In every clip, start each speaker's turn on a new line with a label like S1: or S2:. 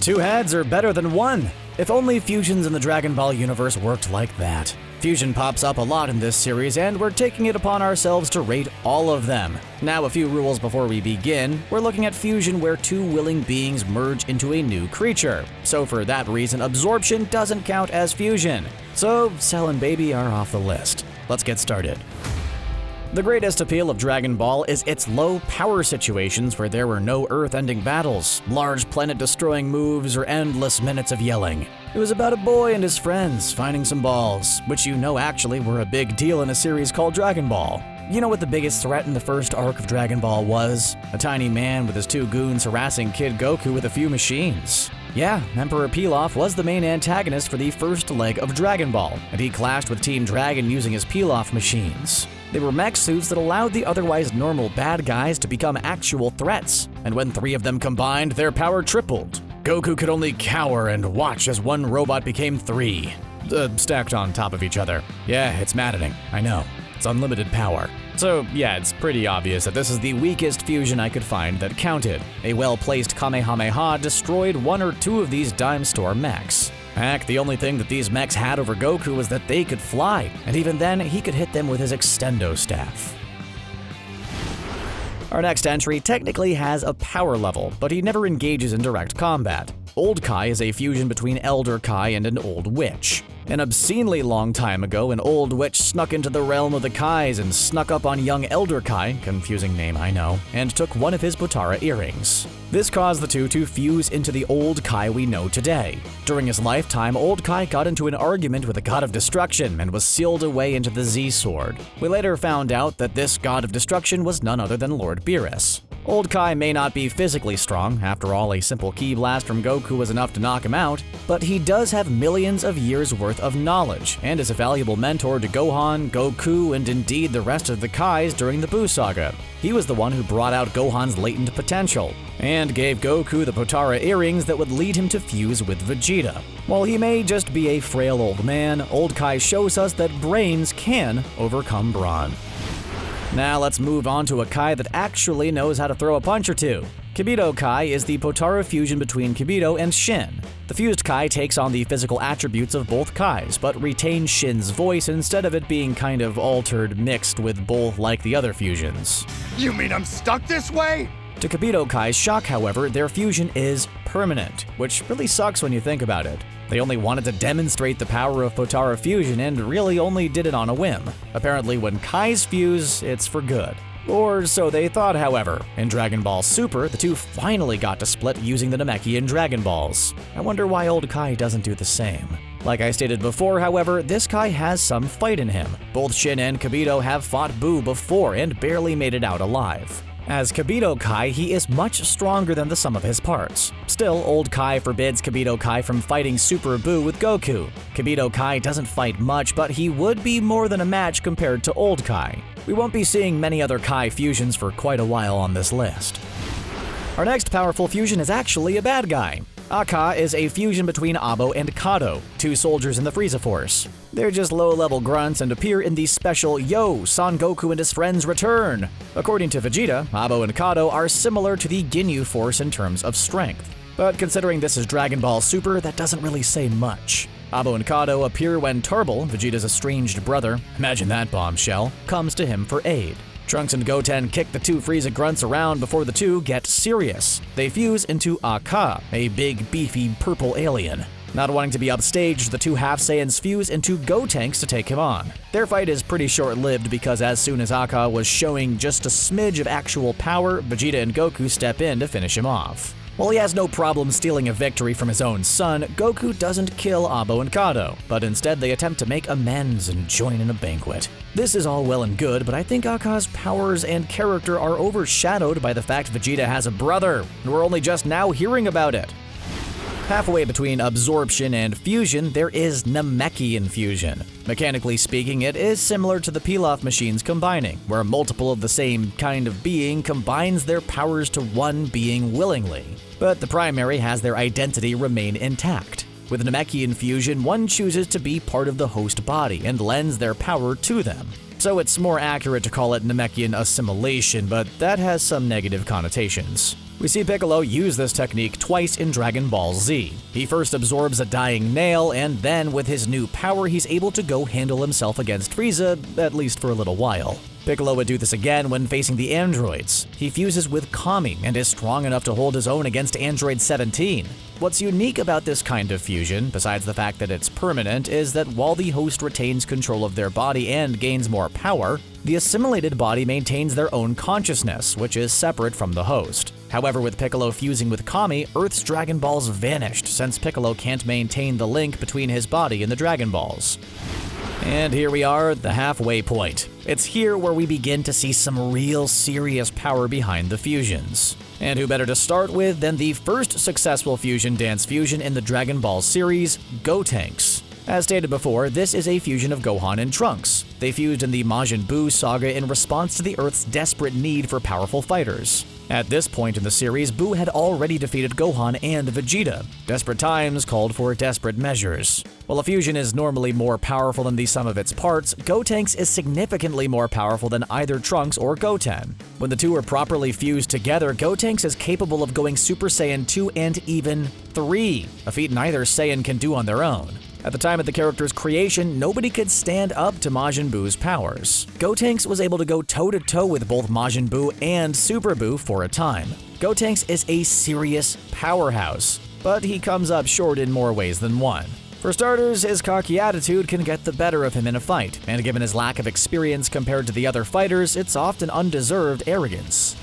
S1: Two heads are better than one. If only fusions in the Dragon Ball universe worked like that. Fusion pops up a lot in this series, and we're taking it upon ourselves to rate all of them. Now, a few rules before we begin. We're looking at fusion where two willing beings merge into a new creature. So for that reason, absorption doesn't count as fusion. So Cell and Baby are off the list. Let's get started. The greatest appeal of Dragon Ball is its low power situations where there were no earth-ending battles, large planet-destroying moves, or endless minutes of yelling. It was about a boy and his friends finding some balls, which you know actually were a big deal in a series called Dragon Ball. You know what the biggest threat in the first arc of Dragon Ball was? A tiny man with his two goons harassing Kid Goku with a few machines. Yeah, Emperor Pilaf was the main antagonist for the first leg of Dragon Ball, and he clashed with Team Dragon using his Pilaf machines. They were mech suits that allowed the otherwise normal bad guys to become actual threats, and when three of them combined, their power tripled. Goku could only cower and watch as one robot became three, stacked on top of each other. Yeah, it's maddening, I know. It's unlimited power. So yeah, it's pretty obvious that this is the weakest fusion I could find that counted. A well-placed Kamehameha destroyed one or two of these dime store mechs. Heck, the only thing that these mechs had over Goku was that they could fly, and even then, he could hit them with his extendo staff. Our next entry technically has a power level, but he never engages in direct combat. Old Kai is a fusion between Elder Kai and an Old Witch. An obscenely long time ago, an Old Witch snuck into the realm of the Kais and snuck up on young Elder Kai, confusing name I know, and took one of his Potara earrings. This caused the two to fuse into the Old Kai we know today. During his lifetime, Old Kai got into an argument with the God of Destruction and was sealed away into the Z-Sword. We later found out that this God of Destruction was none other than Lord Beerus. Old Kai may not be physically strong, after all a simple ki blast from Goku was enough to knock him out, but he does have millions of years worth of knowledge, and is a valuable mentor to Gohan, Goku, and indeed the rest of the Kais during the Buu saga. He was the one who brought out Gohan's latent potential, and gave Goku the Potara earrings that would lead him to fuse with Vegeta. While he may just be a frail old man, Old Kai shows us that brains can overcome brawn. Now let's move on to a Kai that actually knows how to throw a punch or two. Kibito Kai is the Potara fusion between Kibito and Shin. The fused Kai takes on the physical attributes of both Kais, but retains Shin's voice instead of it being kind of altered, mixed with both like the other fusions.
S2: You mean I'm stuck this way?
S1: To Kibito Kai's shock, however, their fusion is permanent, which really sucks when you think about it. They only wanted to demonstrate the power of Potara fusion and really only did it on a whim. Apparently when Kais fuse, it's for good. Or so they thought, however. In Dragon Ball Super, the two finally got to split using the Namekian Dragon Balls. I wonder why Old Kai doesn't do the same. Like I stated before, however, this Kai has some fight in him. Both Shin and Kibito have fought Buu before and barely made it out alive. As Kibito Kai, he is much stronger than the sum of his parts. Still, Old Kai forbids Kibito Kai from fighting Super Buu with Goku. Kibito Kai doesn't fight much, but he would be more than a match compared to Old Kai. We won't be seeing many other Kai fusions for quite a while on this list. Our next powerful fusion is actually a bad guy. Akka is a fusion between Abo and Kado, two soldiers in the Frieza Force. They're just low-level grunts and appear in the special Yo! Son Goku and his friends return! According to Vegeta, Abo and Kado are similar to the Ginyu Force in terms of strength. But considering this is Dragon Ball Super, that doesn't really say much. Abo and Kado appear when Tarbal, Vegeta's estranged brother, imagine that bombshell, comes to him for aid. Trunks and Goten kick the two Frieza grunts around before the two get serious. They fuse into Akka, a big, beefy, purple alien. Not wanting to be upstaged, the two Half-Saiyans fuse into Gotenks to take him on. Their fight is pretty short-lived because as soon as Akka was showing just a smidge of actual power, Vegeta and Goku step in to finish him off. While he has no problem stealing a victory from his own son, Goku doesn't kill Abo and Kado, but instead they attempt to make amends and join in a banquet. This is all well and good, but I think Akka's powers and character are overshadowed by the fact Vegeta has a brother, and we're only just now hearing about it. Halfway between absorption and fusion, there is Namekian fusion. Mechanically speaking, it is similar to the Pilaf machines combining, where multiple of the same kind of being combines their powers to one being willingly. But the primary has their identity remain intact. With Namekian fusion, one chooses to be part of the host body and lends their power to them. So it's more accurate to call it Namekian assimilation, but that has some negative connotations. We see Piccolo use this technique twice in Dragon Ball Z. He first absorbs a dying nail, and then with his new power he's able to go handle himself against Frieza, at least for a little while. Piccolo would do this again when facing the androids. He fuses with Kami and is strong enough to hold his own against Android 17. What's unique about this kind of fusion, besides the fact that it's permanent, is that while the host retains control of their body and gains more power, the assimilated body maintains their own consciousness, which is separate from the host. However, with Piccolo fusing with Kami, Earth's Dragon Balls vanished since Piccolo can't maintain the link between his body and the Dragon Balls. And here we are, the halfway point. It's here where we begin to see some real serious power behind the fusions. And who better to start with than the first successful fusion dance fusion in the Dragon Ball series, Gotenks. As stated before, this is a fusion of Gohan and Trunks. They fused in the Majin Buu saga in response to the Earth's desperate need for powerful fighters. At this point in the series, Buu had already defeated Gohan and Vegeta. Desperate times called for desperate measures. While a fusion is normally more powerful than the sum of its parts, Gotenks is significantly more powerful than either Trunks or Goten. When the two are properly fused together, Gotenks is capable of going Super Saiyan 2 and even 3, a feat neither Saiyan can do on their own. At the time of the character's creation, nobody could stand up to Majin Buu's powers. Gotenks was able to go toe-to-toe with both Majin Buu and Super Buu for a time. Gotenks is a serious powerhouse, but he comes up short in more ways than one. For starters, his cocky attitude can get the better of him in a fight, and given his lack of experience compared to the other fighters, it's often undeserved arrogance.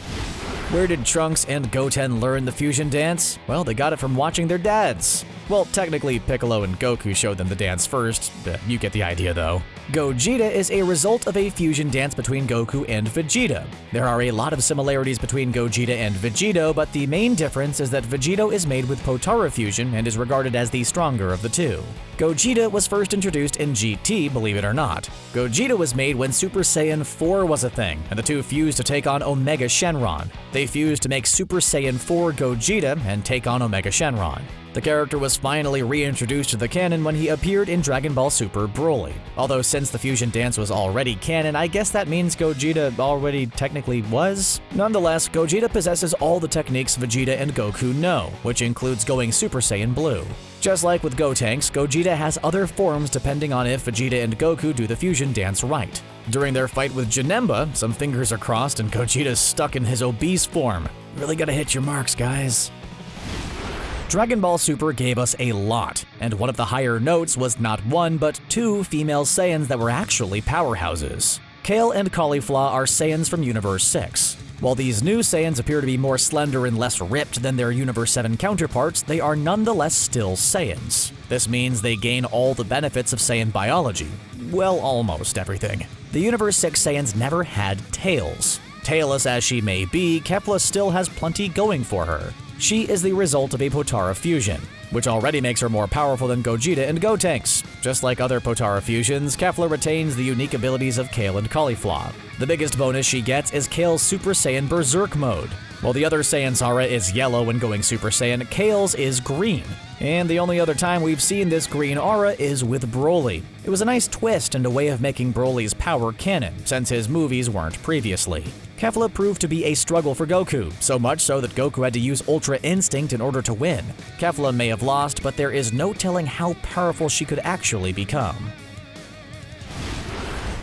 S1: Where did Trunks and Goten learn the fusion dance? Well, they got it from watching their dads. Well, technically, Piccolo and Goku showed them the dance first, you get the idea though. Gogeta is a result of a fusion dance between Goku and Vegeta. There are a lot of similarities between Gogeta and Vegito, but the main difference is that Vegito is made with Potara fusion and is regarded as the stronger of the two. Gogeta was first introduced in GT, believe it or not. Gogeta was made when Super Saiyan 4 was a thing, and the two fused to take on Omega Shenron. They fused to make Super Saiyan 4 Gogeta and take on Omega Shenron. The character was finally reintroduced to the canon when he appeared in Dragon Ball Super Broly. Although since the fusion dance was already canon, I guess that means Gogeta already technically was? Nonetheless, Gogeta possesses all the techniques Vegeta and Goku know, which includes going Super Saiyan Blue. Just like with Gotenks, Gogeta has other forms depending on if Vegeta and Goku do the fusion dance right. During their fight with Janemba, some fingers are crossed and Gogeta's stuck in his obese form. Really gotta hit your marks, guys. Dragon Ball Super gave us a lot, and one of the higher notes was not one but two female Saiyans that were actually powerhouses. Kale and Caulifla are Saiyans from Universe 6. While these new Saiyans appear to be more slender and less ripped than their Universe 7 counterparts, they are nonetheless still Saiyans. This means they gain all the benefits of Saiyan biology. Well, almost everything. The Universe 6 Saiyans never had tails. Tailless as she may be, Kefla still has plenty going for her. She is the result of a Potara fusion, which already makes her more powerful than Gogeta and Gotenks. Just like other Potara fusions, Kefla retains the unique abilities of Kale and Caulifla. The biggest bonus she gets is Kale's Super Saiyan Berserk mode. While the other Saiyan's aura is yellow when going Super Saiyan, Kale's is green. And the only other time we've seen this green aura is with Broly. It was a nice twist and a way of making Broly's power canon, since his movies weren't previously. Kefla proved to be a struggle for Goku, so much so that Goku had to use Ultra Instinct in order to win. Kefla may have lost, but there is no telling how powerful she could actually become.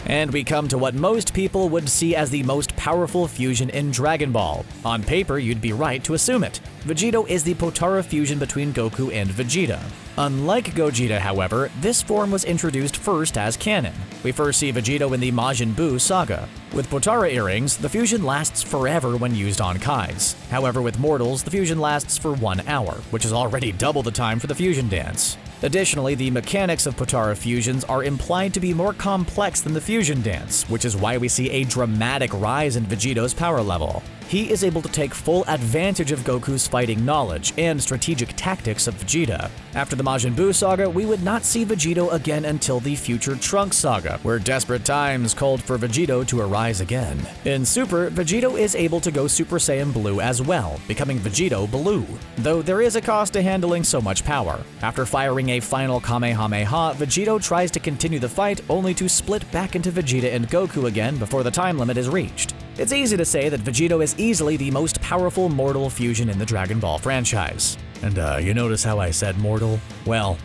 S1: And we come to what most people would see as the most powerful fusion in Dragon Ball. On paper, you'd be right to assume it. Vegito is the Potara fusion between Goku and Vegeta. Unlike Gogeta, however, this form was introduced first as canon. We first see Vegito in the Majin Buu saga. With Potara earrings, the fusion lasts forever when used on Kais. However, with mortals, the fusion lasts for 1 hour, which is already double the time for the fusion dance. Additionally, the mechanics of Potara fusions are implied to be more complex than the fusion dance, which is why we see a dramatic rise in Vegito's power level. He is able to take full advantage of Goku's fighting knowledge and strategic tactics of Vegeta. After the Majin Buu saga, we would not see Vegito again until the future Trunks saga, where desperate times called for Vegito to arise again. In Super, Vegito is able to go Super Saiyan Blue as well, becoming Vegito Blue, though there is a cost to handling so much power. After firing a final Kamehameha, Vegito tries to continue the fight only to split back into Vegeta and Goku again before the time limit is reached. It's easy to say that Vegito is easily the most powerful mortal fusion in the Dragon Ball franchise. And you notice how I said mortal? Well,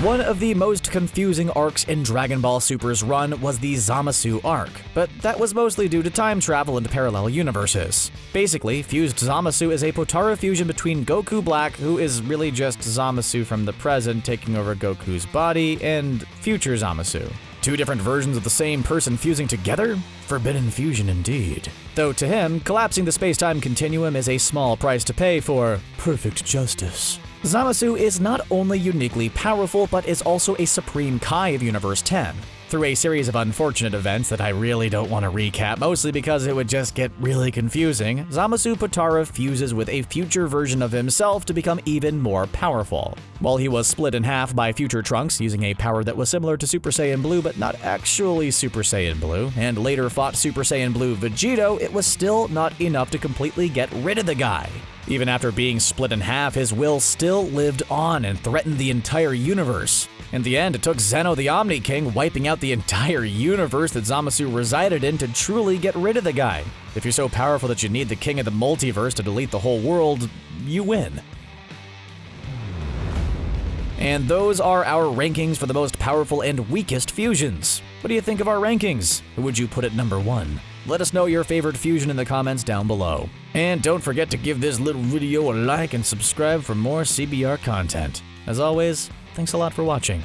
S1: one of the most confusing arcs in Dragon Ball Super's run was the Zamasu arc, but that was mostly due to time travel into parallel universes. Basically, fused Zamasu is a Potara fusion between Goku Black, who is really just Zamasu from the present taking over Goku's body, and future Zamasu. Two different versions of the same person fusing together? Forbidden fusion indeed. Though to him, collapsing the space-time continuum is a small price to pay for perfect justice. Zamasu is not only uniquely powerful, but is also a supreme Kai of Universe 10. Through a series of unfortunate events that I really don't want to recap, mostly because it would just get really confusing, Zamasu Potara fuses with a future version of himself to become even more powerful. While he was split in half by future Trunks using a power that was similar to Super Saiyan Blue but not actually Super Saiyan Blue, and later fought Super Saiyan Blue Vegito, it was still not enough to completely get rid of the guy. Even after being split in half, his will still lived on and threatened the entire universe. In the end, it took Zeno the Omni King wiping out the entire universe that Zamasu resided in to truly get rid of the guy. If you're so powerful that you need the king of the multiverse to delete the whole world, you win. And those are our rankings for the most powerful and weakest fusions. What do you think of our rankings? Who would you put at number 1? Let us know your favorite fusion in the comments down below. And don't forget to give this little video a like and subscribe for more CBR content. As always, thanks a lot for watching.